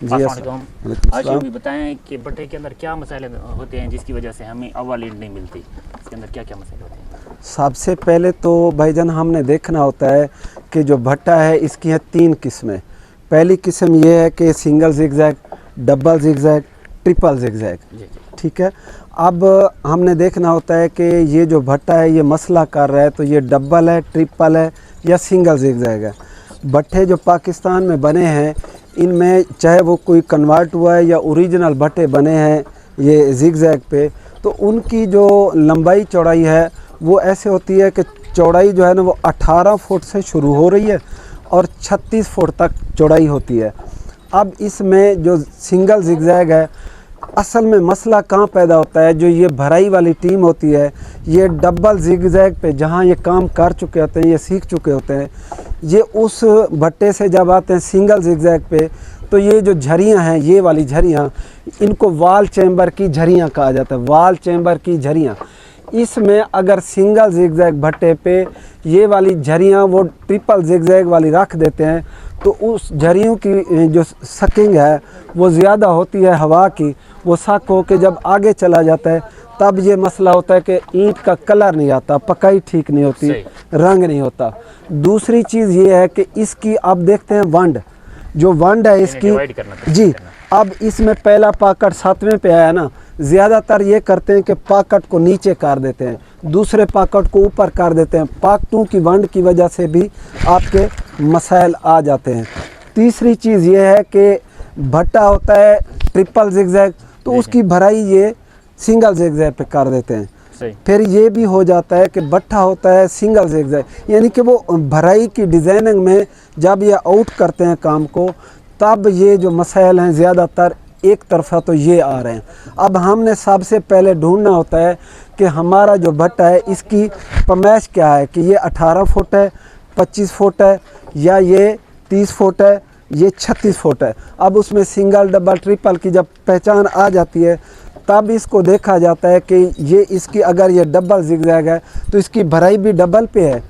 जी आज ये भी बताएं कि भट्टे के अंदर क्या मसाले होते हैं जिसकी वजह से हमें अव्वल लीड नहीं मिलती, इसके अंदर क्या क्या मसाले होते हैं? सबसे पहले तो भाईजान हमने देखना होता है कि जो भट्टा है इसकी है 3 किस्में। पहली किस्म ये है कि single zigzag, double zigzag, triple zigzag, ठीक है। अब हमने देखना होता है कि ये जो भट्टा है ये मसला कर रहा है तो ये डबल है, ट्रिपल है या सिंगल जिगजैग है। भट्टे जो पाकिस्तान में बने हैं इनमें चाहे वो कोई कन्वर्ट हुआ है या ओरिजिनल भट्टे बने हैं ये जिगजैग पे, तो उनकी जो लंबाई चौड़ाई है वो ऐसे होती है कि चौड़ाई जो है ना वो 18 फुट से शुरू हो रही है और 36 फुट तक चौड़ाई होती है। अब इसमें जो सिंगल जिगजैग है असल में मसला कहाँ पैदा होता है, जो ये भराई वाली टीम होती है ये डबल जिगजैग पे जहाँ ये काम कर चुके होते हैं, ये सीख चुके होते हैं, ये उस भट्टे से जब आते हैं सिंगल जिगजैग पे तो ये जो झरियाँ हैं, ये वाली झरियाँ, इनको वाल चैम्बर की झरियाँ कहा जाता है, वाल चैम्बर की झरियाँ। इसमें अगर सिंगल जिगजैग भट्टे पे ये वाली झरियाँ वो ट्रिपल जिगजैग वाली रख देते हैं तो उस झरियों की जो सकिंग है वो ज़्यादा होती है हवा की, वो सक हो के जब आगे चला जाता है तब ये मसला होता है कि ईंट का कलर नहीं आता, पकाई ठीक नहीं होती, रंग नहीं होता। दूसरी चीज़ ये है कि इसकी आप देखते हैं वंड, जो वंड है इसकी जी, अब इसमें पहला पाकट 7वें पे आया ना, ज़्यादातर ये करते हैं कि पाकट को नीचे कर देते हैं, दूसरे पाकट को ऊपर कर देते हैं। पाकटों की वंड की वजह से भी आपके मसाइल आ जाते हैं। तीसरी चीज़ ये है कि भट्टा होता है ट्रिपल जिगजैग तो उसकी भराई ये सिंगल जिगजैग पे कर देते हैं। फिर ये भी हो जाता है कि भट्टा होता है सिंगल जिगजैग, यानी कि वो भराई की डिज़ाइनिंग में जब ये आउट करते हैं काम को तब ये जो मसाइल हैं ज़्यादातर एक तरफा तो ये आ रहे हैं। अब हमने सबसे पहले ढूंढना होता है कि हमारा जो भट्टा है इसकी पैमाइश क्या है, कि ये 18 फुट है, 25 फुट है या ये 30 फुट है, ये 36 फुट है। अब उसमें सिंगल डबल ट्रिपल की जब पहचान आ जाती है तब इसको देखा जाता है कि ये इसकी अगर ये डबल जिगजैग है तो इसकी भराई भी डबल पे है,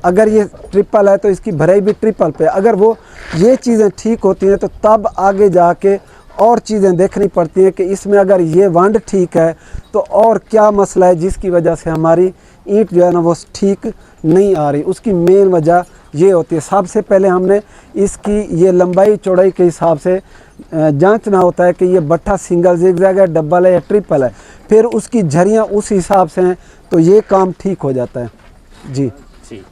अगर ये ट्रिपल है तो इसकी भराई भी ट्रिपल पे। अगर वो ये चीज़ें ठीक होती हैं तो तब आगे जाके और चीज़ें देखनी पड़ती हैं कि इसमें अगर ये वंड ठीक है तो और क्या मसला है जिसकी वजह से हमारी ईंट जो है ना वो ठीक नहीं आ रही। उसकी मेन वजह ये होती है, सबसे पहले हमने इसकी ये लंबाई चौड़ाई के हिसाब से जांचना होता है कि ये भट्टा सिंगल जिगजैग है, डबल है या ट्रिपल है। फिर उसकी झरियाँ उस हिसाब से हैं तो ये काम ठीक हो जाता है। जी जी।